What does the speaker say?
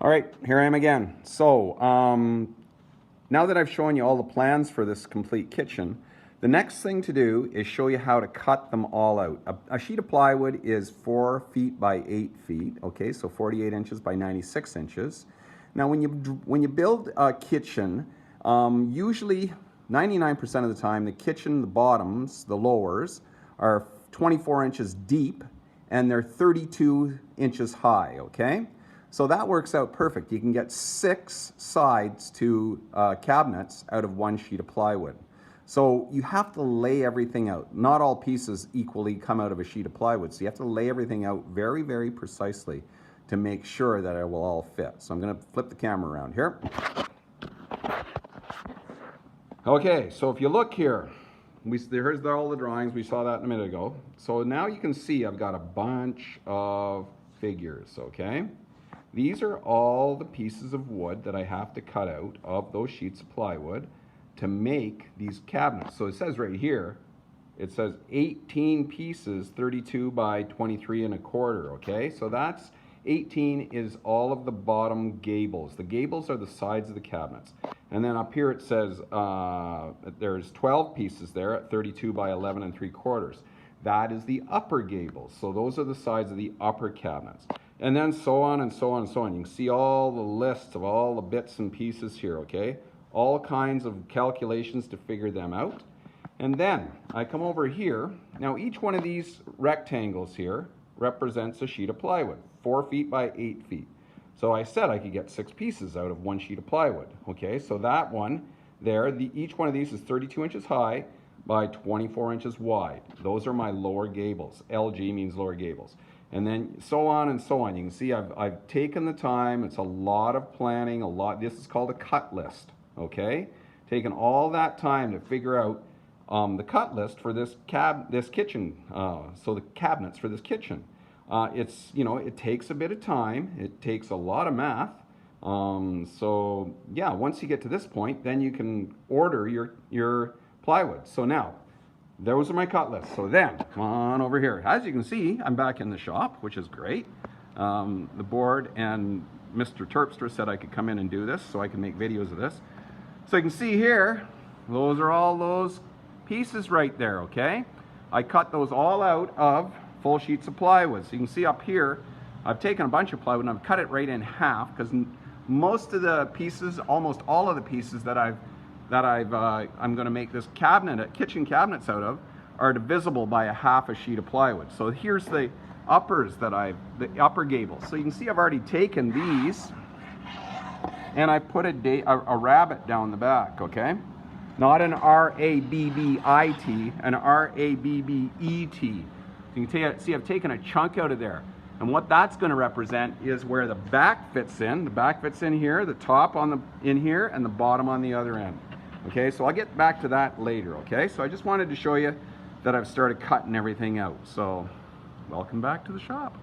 All right, here I am again. So now that I've shown you all the plans for this complete kitchen, the next thing to do is show you how to cut them all out. A sheet of plywood is 4 feet by 8 feet, okay, so 48 inches by 96 inches. Now when you build a kitchen, usually 99% of the time the kitchen, the bottoms, the lowers, are 24 inches deep and they're 32 inches high, okay? So that works out perfect. You can get 6 sides to cabinets out of 1 sheet of plywood. So you have to lay everything out. Not all pieces equally come out of a sheet of plywood, so you have to lay everything out very, very precisely to make sure that it will all fit. So I'm going to flip the camera around here. Okay, so if you look here, here's all the drawings. We saw that a minute ago. So now you can see I've got a bunch of figures, okay? These are all the pieces of wood that I have to cut out of those sheets of plywood to make these cabinets. So it says right here, it says 18 pieces, 32 by 23 and a quarter, okay? So that's 18 is all of the bottom gables. The gables are the sides of the cabinets. And then up here it says there's 12 pieces there at 32 by 11 and 3/4. That is the upper gables. So those are the sides of the upper cabinets. And then so on and so on and so on. You can see all the lists of all the bits and pieces here, okay? All kinds of calculations to figure them out. And then I come over here. Now each one of these rectangles here represents a sheet of plywood, 4 feet by 8 feet. So I said I could get 6 pieces out of 1 sheet of plywood, okay? So that one there, each one of these is 32 inches high by 24 inches wide. Those are my lower gables. LG means lower gables. And then so on and so on. You can see I've taken the time. It's a lot of planning, this is called a cut list, okay? Taken all that time to figure out the cut list for this kitchen, so the cabinets for this kitchen. It takes a bit of time. It takes a lot of math. So yeah, once you get to this point, then you can order your plywood. So now, those are my cut lists. So then, come on over here. As you can see, I'm back in the shop, which is great. The board and Mr. Terpstra said I could come in and do this, so I can make videos of this. So you can see here, those are all those pieces right there, okay? I cut those all out of full sheets of plywood. So you can see up here, I've taken a bunch of plywood and I've cut it right in half because most of the pieces, almost all of the pieces that I'm going to make this kitchen cabinets out of are divisible by a half a sheet of plywood. So here's the uppers the upper gables. So you can see I've already taken these and I put a rabbet down the back, okay? Not an R-A-B-B-I-T, an R-A-B-B-E-T. You can see I've taken a chunk out of there. And what that's going to represent is where the back fits in. The back fits in here, the top in here, and the bottom on the other end. Okay, so I'll get back to that later, okay? So I just wanted to show you that I've started cutting everything out. So welcome back to the shop.